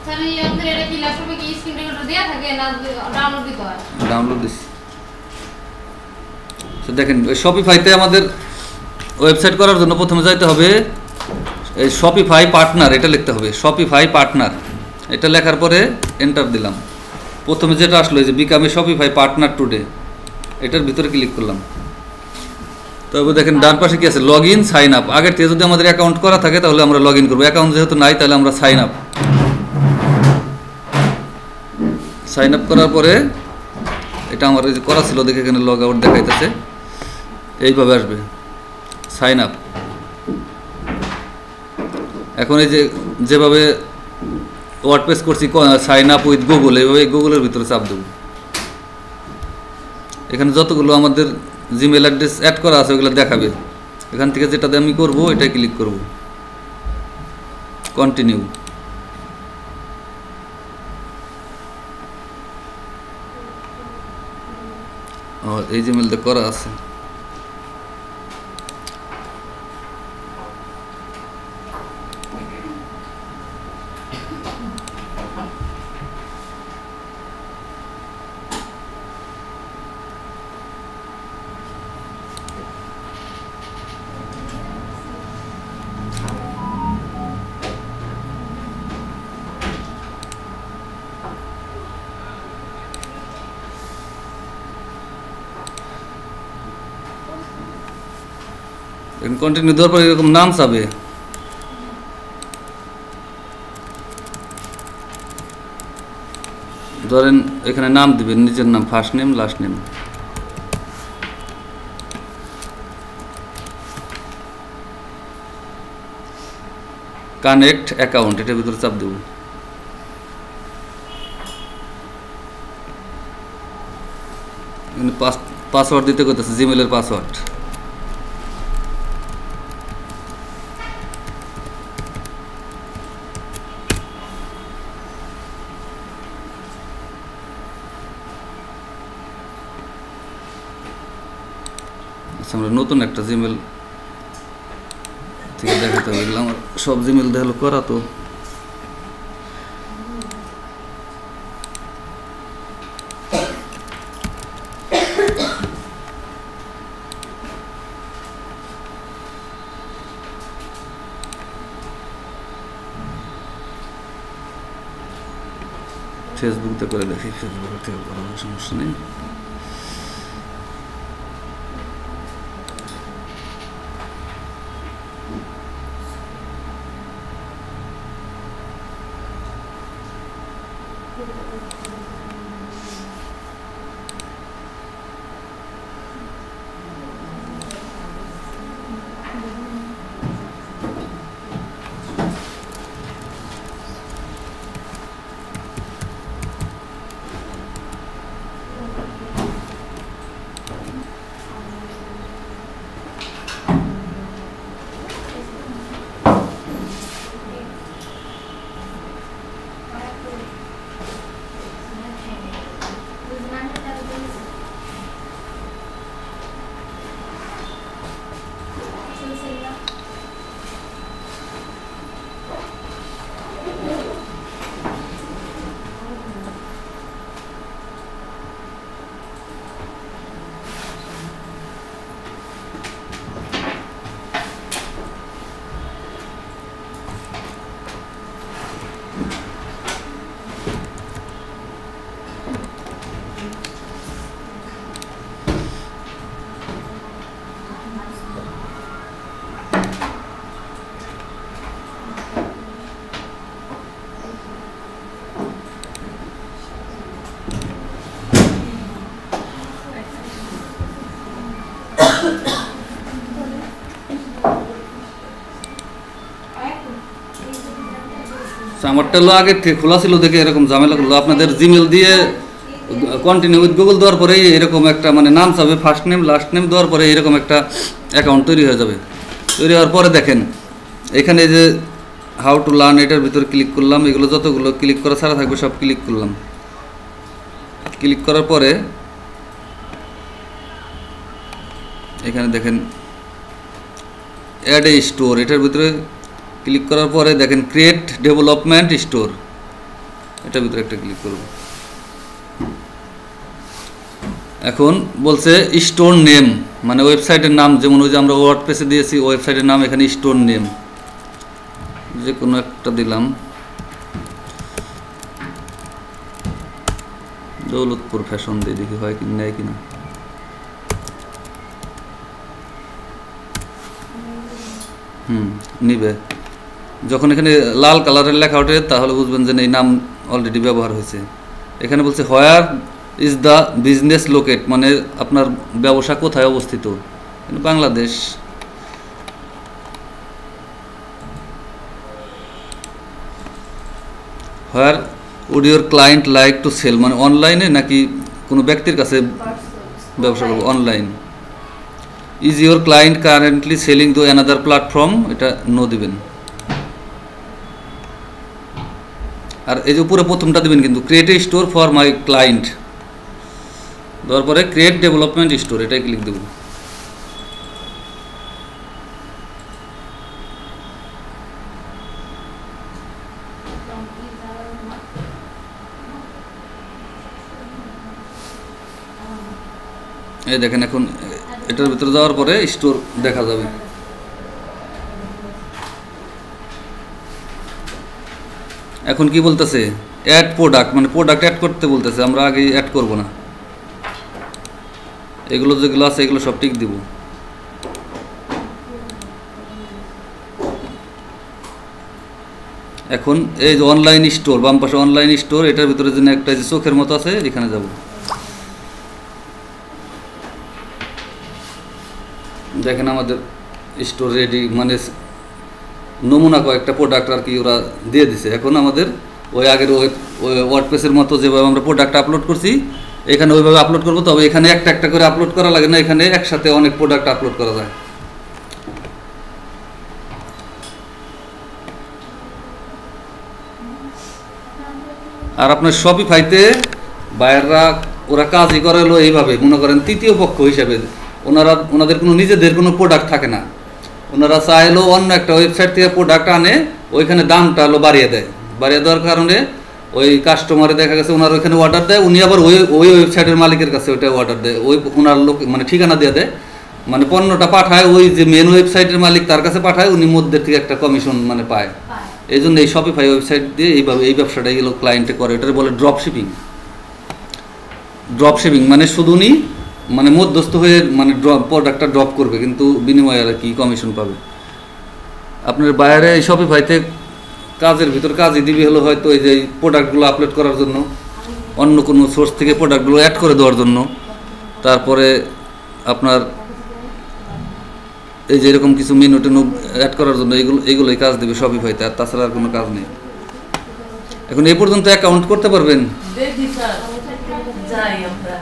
তাহলে আপনাদের এটা কি ল্যাপটপে কি স্ক্রিন রেকর্ডার দেয়া থাকে না ডাউনলোড দিতে হয়? ডাউনলোড দিছি। তো দেখেন ওই শপিফাইতে আমাদের ওয়েবসাইট করার জন্য প্রথমে যাইতে হবে এই শপিফাই পার্টনার, এটা লিখতে হবে শপিফাই পার্টনার। এটা লেখার পরে এন্টার দিলাম। প্রথমে যেটা আসলো এই যে become a Shopify partner today, এটার ভিতরে ক্লিক করলাম। তবে দেখেন ডান পাশে কি আছে, লগ ইন সাইন আপ। আগের থেকে যদি আমাদের অ্যাকাউন্ট করা থাকে তাহলে আমরা লগ ইন করবো, অ্যাকাউন্ট যেহেতু নাই তাহলে আমরা সাইন আপ। সাইন আপ করার পরে এটা আমার এই যে করা ছিল দেখে এখানে লগ আউট দেখাইতেছে, এইভাবে আসবে সাইন আপ। এখন এই যে যেভাবে ওয়ার্ডপ্রেস করছি সাইন আপ উইথ গুগল, এইভাবে গুগলের ভিতরে চাপ দেব। এখানে যতগুলো আমাদের জিমেল অ্যাড্রেস অ্যাড করা আছে ওগুলো দেখাবে। এখান থেকে যেটাতে আমি করব এটাই ক্লিক করব, কন্টিনিউ। এই জিমেলটা করা আছে। কন্টিনিউ দেওয়ার পর এরকম নাম চাবে, ধরেন এখানে নাম দিবেন নিজের নাম, first name last name. Connect account, এটার ভিতরে চাপ দেব। পাসওয়ার্ড দিতে করতেছে, জিমেলের পাসওয়ার্ড। আমরা নতুন একটা জিমেল থেকে দেখাতে হবে, আমার সব জিমেল দেখালো করা। তো ফেসবুকতে করে দেখি, ফেসবুক থেকে করা সমস্যা নেই। আমারটা হলো আগে থেকে খোলা ছিল দেখে এরকম ঝামেলা করলো। আপনাদের জিমেল দিয়ে কন্টিনিউ উইথ গুগল দেওয়ার পরে এরকম একটা মানে নাম চাবে, ফার্স্ট নেম লাস্ট নেম দেওয়ার পরে এরকম একটা অ্যাকাউন্ট তৈরি হয়ে যাবে। তৈরি হওয়ার পরে দেখেন এখানে যে হাউ টু লার্ন, এটার ভিতরে ক্লিক করলাম। এগুলো যতগুলো ক্লিক করা ছাড়া থাকবে সব ক্লিক করলাম। ক্লিক করার পরে এখানে দেখেন অ্যাড এ স্টোর, এটার ভিতরে ক্লিক করার পরে দেখেন ক্রিয়েট ডেভেলপমেন্ট স্টোর, এটার ভিতরে একটা ক্লিক করব। এখন বলছে স্টোর নেম, মানে ওয়েবসাইটের নাম, যেমন ওই যে আমরা ওয়ার্ডপ্রেসে দিয়েছি ওয়েবসাইটের নাম, এখানে স্টোর নেম যে কোনো একটা দিলাম, দৌলতপুর ফ্যাশন দিয়ে দেখি হয় কি নেয় কিনা। নিবে। যখন এখানে লাল কালারের লেখা ওঠে তাহলে বুঝবেন যে এই নাম অলরেডি ব্যবহার হয়েছে। এখানে বলছে where is the business locate, মানে আপনার ব্যবসা কোথায় অবস্থিত, Bangladesh. Where would your client like to sell, মানে অনলাইনে নাকি কোনো ব্যক্তির কাছে ব্যবসা করবো, online. Is your client currently selling to another platform, এটা নো দিবেন। আর এই যে উপরে প্রথমটা দিবেন কিন্তু create a store for my client, দেওয়ার পরে ক্রিয়েট ডেভেলপমেন্ট স্টোর, এটাই ক্লিক দেব। এই দেখেন এখন এটার ভিতরে যাওয়ার পরে স্টোর দেখা যাবে। এখন কি বলতেছে অ্যাড প্রোডাক্ট, মানে প্রোডাক্ট অ্যাড করতে বলতেছে, আমরা আগে অ্যাড করব না, এগুলো যেগুলো আছে এগুলো সব টিক দিব। এখন এই যে অনলাইন স্টোর, বাম পাশে অনলাইন স্টোর, এটার ভিতরে যেন একটা যে চোখের মতো আছে, এখানে যাব। দেখেন আমাদের স্টোর রেডি, মানে নমুনা কয়েকটা প্রোডাক্ট আর কি ওরা দিয়ে দিছে। এখন আমাদের ওই আগের ওই ওয়ার্ডপ্রেসের মতো যেভাবে আমরা প্রোডাক্ট আপলোড করছি এখানে ওইভাবে আপলোড করবো, তবে এখানে একটা একটা করে আপলোড করা লাগে না, এখানে একসাথে অনেক প্রোডাক্ট আপলোড করা যায়। আর আপনার শপিফাইতে বাইরেরা ওরা কাজই করে হলো এইভাবে, মনে করেন তৃতীয় পক্ষ হিসেবে, ওনাদের কোনো নিজেদের কোনো প্রোডাক্ট থাকে না, ওনারা চাইলেও অন্য একটা ওয়েবসাইট থেকে প্রোডাক্ট আনে, ওইখানে দামটা হলো বাড়িয়ে দেয়। বাড়িয়ে দেওয়ার কারণে ওই কাস্টমারে দেখা গেছে ওনার ওইখানে অর্ডার দেয়, উনি আবার ওই ওই ওয়েবসাইটের মালিকের কাছে ওইটা অর্ডার দেয়, ওই ওনার লোক মানে ঠিকানা দিয়ে দেয়, মানে পণ্যটা পাঠায় ওই যে মেন ওয়েবসাইটের মালিক তার কাছে পাঠায়, উনি মধ্যে থেকে একটা কমিশন মানে পায়। এই জন্য এই শপিফাই ওয়েবসাইট দিয়ে এইভাবে এই ব্যবসাটা এগুলো ক্লায়েন্টে করে, এটার বলে ড্রপ শিপিং। ড্রপ শিপিং মানে শুধু উনি মানে মধ্যস্থ হয়ে মানে প্রোডাক্টটা ড্রপ করবে, কিন্তু বিনিময়ে আর কি কমিশন পাবে। আপনার বাইরে এই শপিফাইতে কাজের ভিতর কাজই দিবি হলো হয়তো এই যে প্রোডাক্টগুলো আপলোড করার জন্য, অন্য কোনো সোর্স থেকে প্রোডাক্টগুলো অ্যাড করে দেওয়ার জন্য, তারপরে আপনার এই যে এরকম কিছু মেনু টেনু অ্যাড করার জন্য এইগুলোই কাজ দেবে শপিফাইতে, আর তাছাড়া আর কোনো কাজ নেই। এখন এই পর্যন্ত অ্যাকাউন্ট করতে পারবেন। যাই আমরা